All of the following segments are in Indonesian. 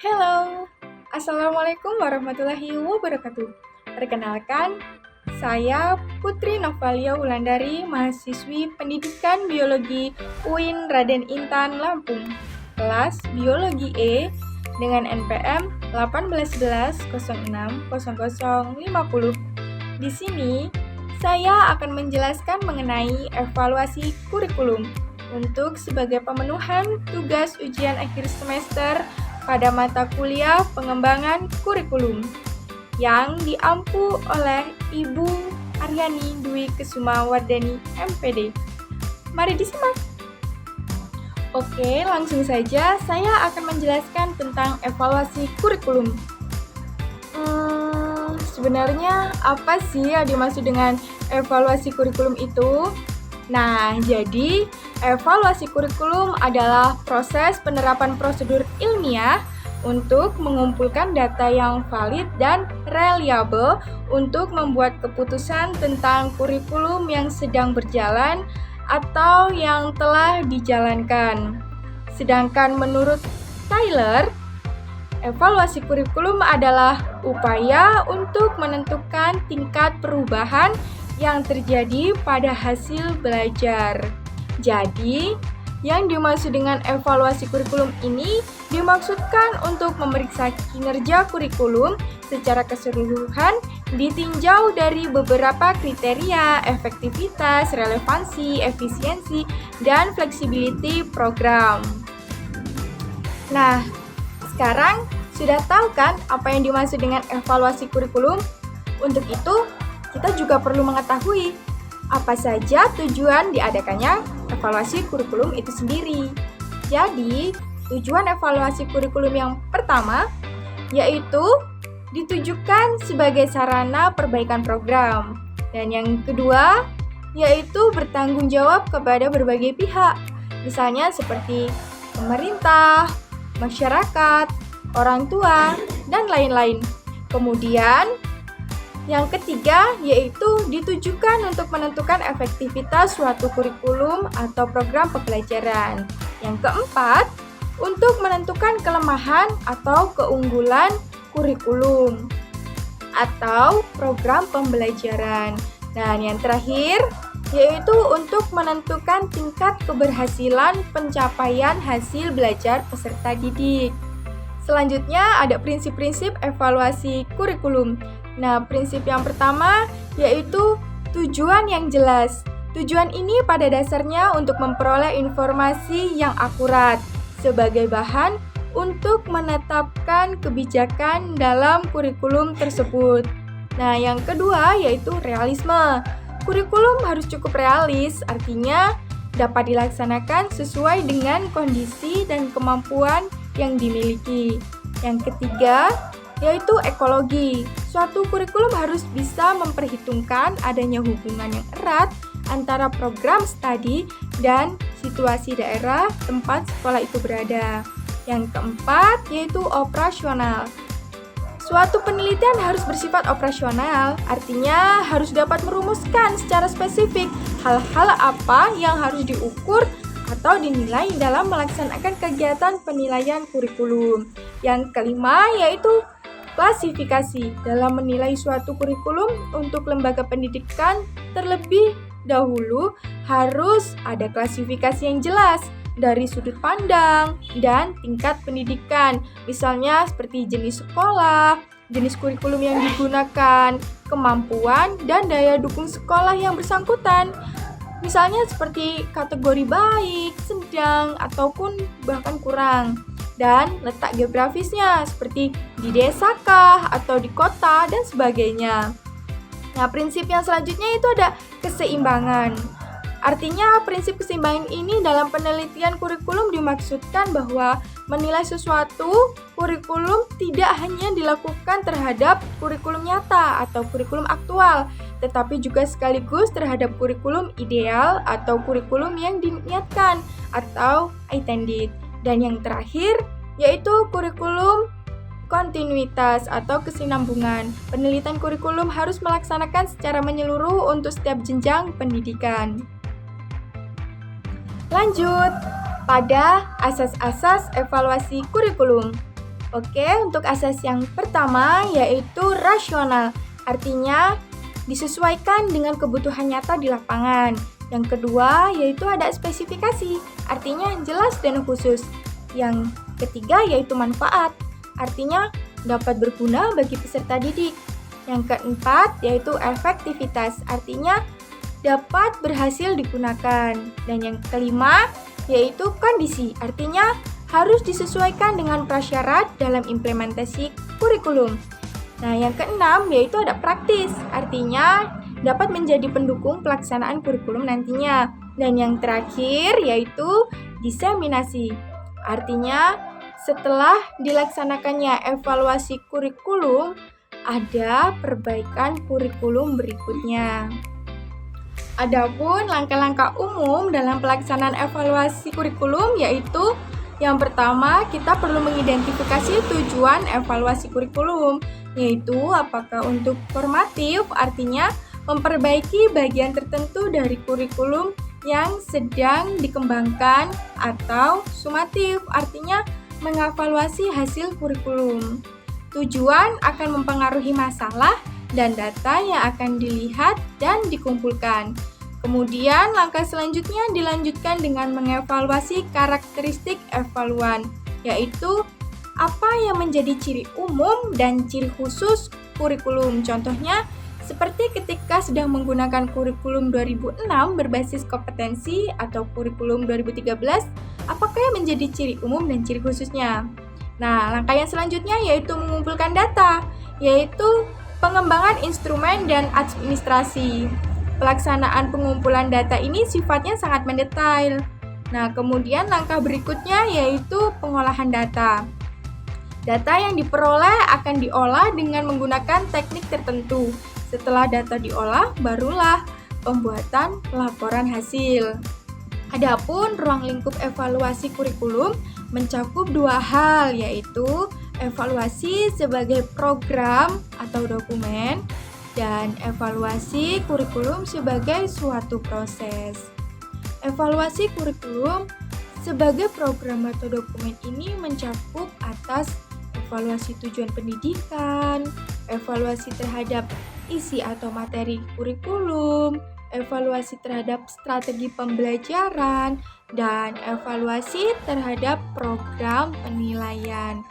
Halo, Assalamualaikum warahmatullahi wabarakatuh. Perkenalkan, saya Putri Novalia Wulandari, mahasiswi Pendidikan Biologi UIN Raden Intan Lampung, kelas Biologi E dengan NPM 1811060050. Di sini, saya akan menjelaskan mengenai evaluasi kurikulum untuk sebagai pemenuhan tugas ujian akhir semester pada mata kuliah pengembangan kurikulum yang diampu oleh Ibu Aryani Dwi Kesuma Wardani MPD. Mari disimak. Oke, langsung saja saya akan menjelaskan tentang evaluasi kurikulum. Sebenarnya apa sih yang dimaksud dengan evaluasi kurikulum itu? Nah, jadi evaluasi kurikulum adalah proses penerapan prosedur ilmiah untuk mengumpulkan data yang valid dan reliable untuk membuat keputusan tentang kurikulum yang sedang berjalan atau yang telah dijalankan. Sedangkan menurut Tyler, evaluasi kurikulum adalah upaya untuk menentukan tingkat perubahan yang terjadi pada hasil belajar. Jadi, yang dimaksud dengan evaluasi kurikulum ini dimaksudkan untuk memeriksa kinerja kurikulum secara keseluruhan ditinjau dari beberapa kriteria, efektivitas, relevansi, efisiensi, dan flexibility program. Nah, sekarang sudah tahu kan apa yang dimaksud dengan evaluasi kurikulum? Untuk itu, kita juga perlu mengetahui apa saja tujuan diadakannya evaluasi kurikulum itu sendiri. Jadi, tujuan evaluasi kurikulum yang pertama yaitu ditujukan sebagai sarana perbaikan program. Dan yang kedua yaitu bertanggung jawab kepada berbagai pihak, misalnya seperti pemerintah, masyarakat, orang tua, dan lain-lain. Kemudian, yang ketiga yaitu ditujukan untuk menentukan efektivitas suatu kurikulum atau program pembelajaran. Yang keempat, untuk menentukan kelemahan atau keunggulan kurikulum atau program pembelajaran. Dan yang terakhir yaitu untuk menentukan tingkat keberhasilan pencapaian hasil belajar peserta didik. Selanjutnya ada prinsip-prinsip evaluasi kurikulum. Nah, prinsip yang pertama yaitu tujuan yang jelas. Tujuan ini pada dasarnya untuk memperoleh informasi yang akurat sebagai bahan untuk menetapkan kebijakan dalam kurikulum tersebut. Nah, yang kedua yaitu realisme. Kurikulum harus cukup realis, artinya dapat dilaksanakan sesuai dengan kondisi dan kemampuan yang dimiliki. Yang ketiga yaitu ekologi. Suatu kurikulum harus bisa memperhitungkan adanya hubungan yang erat antara program studi dan situasi daerah tempat sekolah itu berada. Yang keempat yaitu operasional. Suatu penelitian harus bersifat operasional, artinya harus dapat merumuskan secara spesifik hal-hal apa yang harus diukur atau dinilai dalam melaksanakan kegiatan penilaian kurikulum. Yang kelima yaitu klasifikasi. Dalam menilai suatu kurikulum untuk lembaga pendidikan terlebih dahulu harus ada klasifikasi yang jelas dari sudut pandang dan tingkat pendidikan. Misalnya seperti jenis sekolah, jenis kurikulum yang digunakan, kemampuan dan daya dukung sekolah yang bersangkutan. Misalnya seperti kategori baik, sedang, ataupun bahkan kurang. Dan letak geografisnya seperti di desa kah atau di kota dan sebagainya. Nah, prinsip yang selanjutnya itu ada keseimbangan. Artinya, prinsip keseimbangan ini dalam penelitian kurikulum dimaksudkan bahwa menilai sesuatu kurikulum tidak hanya dilakukan terhadap kurikulum nyata atau kurikulum aktual, tetapi juga sekaligus terhadap kurikulum ideal atau kurikulum yang diniatkan atau intended. Dan yang terakhir, yaitu kurikulum kontinuitas atau kesinambungan. Penelitian kurikulum harus melaksanakan secara menyeluruh untuk setiap jenjang pendidikan. Lanjut pada asas-asas evaluasi kurikulum. Oke, untuk asas yang pertama yaitu rasional. Artinya disesuaikan dengan kebutuhan nyata di lapangan. Yang kedua yaitu ada spesifikasi. Artinya jelas dan khusus. Yang ketiga yaitu manfaat. Artinya dapat berguna bagi peserta didik. Yang keempat yaitu efektivitas. Artinya dapat berhasil digunakan. Dan yang kelima yaitu kondisi, artinya harus disesuaikan dengan prasyarat dalam implementasi kurikulum. Nah, yang keenam yaitu ada praktis, artinya dapat menjadi pendukung pelaksanaan kurikulum nantinya. Dan yang terakhir yaitu diseminasi, artinya setelah dilaksanakannya evaluasi kurikulum, ada perbaikan kurikulum berikutnya. Adapun langkah-langkah umum dalam pelaksanaan evaluasi kurikulum yaitu yang pertama, kita perlu mengidentifikasi tujuan evaluasi kurikulum, yaitu apakah untuk formatif, artinya memperbaiki bagian tertentu dari kurikulum yang sedang dikembangkan, atau sumatif, artinya mengevaluasi hasil kurikulum. Tujuan akan mempengaruhi masalah dan data yang akan dilihat dan dikumpulkan. Kemudian langkah selanjutnya dilanjutkan dengan mengevaluasi karakteristik evaluan, yaitu apa yang menjadi ciri umum dan ciri khusus kurikulum. Contohnya, seperti ketika sedang menggunakan kurikulum 2006 berbasis kompetensi atau kurikulum 2013, apakah yang menjadi ciri umum dan ciri khususnya? Nah, langkah yang selanjutnya yaitu mengumpulkan data, yaitu pengembangan instrumen dan administrasi. Pelaksanaan pengumpulan data ini sifatnya sangat mendetail. Nah, kemudian langkah berikutnya yaitu pengolahan data. Data yang diperoleh akan diolah dengan menggunakan teknik tertentu. Setelah data diolah, barulah pembuatan laporan hasil. Adapun ruang lingkup evaluasi kurikulum mencakup dua hal, yaitu evaluasi sebagai program atau dokumen dan evaluasi kurikulum sebagai suatu proses. Evaluasi kurikulum sebagai program atau dokumen ini mencakup atas evaluasi tujuan pendidikan, evaluasi terhadap isi atau materi kurikulum, evaluasi terhadap strategi pembelajaran, dan evaluasi terhadap program penilaian.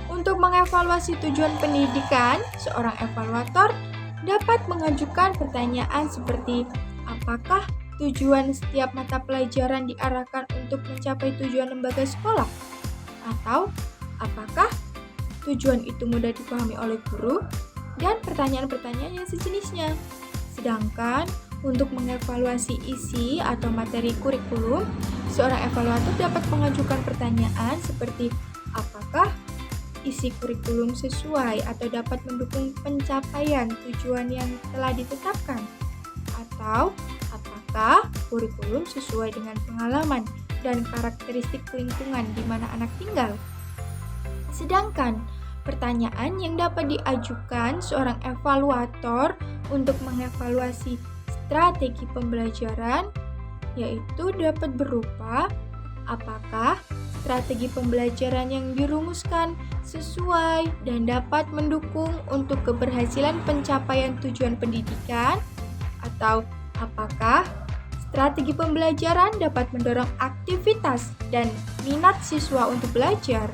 Untuk mengevaluasi tujuan pendidikan, seorang evaluator dapat mengajukan pertanyaan seperti apakah tujuan setiap mata pelajaran diarahkan untuk mencapai tujuan lembaga sekolah? Atau apakah tujuan itu mudah dipahami oleh guru? Dan pertanyaan-pertanyaan yang sejenisnya. Sedangkan untuk mengevaluasi isi atau materi kurikulum, seorang evaluator dapat mengajukan pertanyaan seperti apakah isi kurikulum sesuai atau dapat mendukung pencapaian tujuan yang telah ditetapkan? Atau apakah kurikulum sesuai dengan pengalaman dan karakteristik lingkungan di mana anak tinggal? Sedangkan pertanyaan yang dapat diajukan seorang evaluator untuk mengevaluasi strategi pembelajaran yaitu dapat berupa apakah strategi pembelajaran yang dirumuskan sesuai dan dapat mendukung untuk keberhasilan pencapaian tujuan pendidikan, atau apakah strategi pembelajaran dapat mendorong aktivitas dan minat siswa untuk belajar.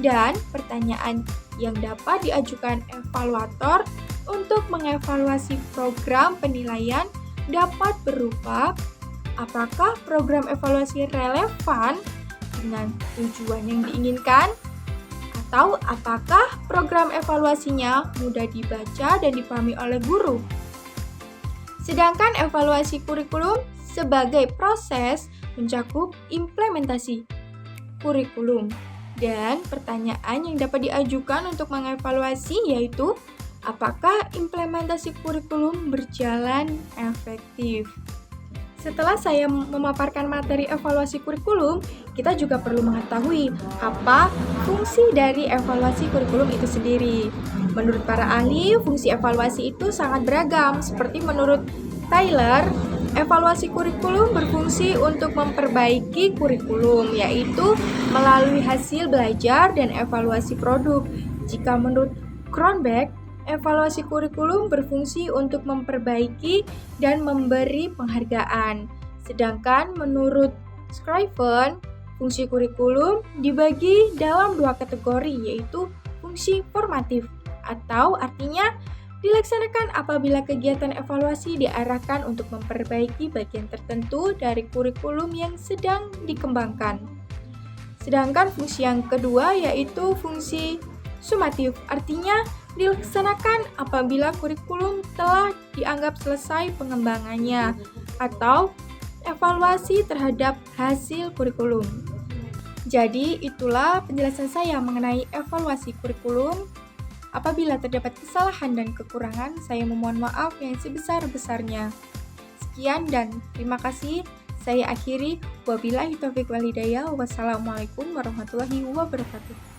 Dan pertanyaan yang dapat diajukan evaluator untuk mengevaluasi program penilaian dapat berupa apakah program evaluasi relevan dengan tujuan yang diinginkan, atau apakah program evaluasinya mudah dibaca dan dipahami oleh guru. Sedangkan evaluasi kurikulum sebagai proses mencakup implementasi kurikulum. Dan pertanyaan yang dapat diajukan untuk mengevaluasi yaitu, apakah implementasi kurikulum berjalan efektif? Setelah saya memaparkan materi evaluasi kurikulum, kita juga perlu mengetahui apa fungsi dari evaluasi kurikulum itu sendiri. Menurut para ahli, fungsi evaluasi itu sangat beragam. Seperti menurut Tyler, evaluasi kurikulum berfungsi untuk memperbaiki kurikulum, yaitu melalui hasil belajar dan evaluasi produk. Jika menurut Kronberg, evaluasi kurikulum berfungsi untuk memperbaiki dan memberi penghargaan. Sedangkan menurut Scriven, fungsi kurikulum dibagi dalam dua kategori, yaitu fungsi formatif, atau artinya dilaksanakan apabila kegiatan evaluasi diarahkan untuk memperbaiki bagian tertentu dari kurikulum yang sedang dikembangkan. Sedangkan fungsi yang kedua yaitu fungsi sumatif, artinya dilaksanakan apabila kurikulum telah dianggap selesai pengembangannya atau evaluasi terhadap hasil kurikulum. Jadi itulah penjelasan saya mengenai evaluasi kurikulum. Apabila terdapat kesalahan dan kekurangan, saya memohon maaf yang sebesar-besarnya. Sekian dan terima kasih. Saya akhiri. Wabillahi taufiq wal hidayah. Wassalamualaikum warahmatullahi wabarakatuh.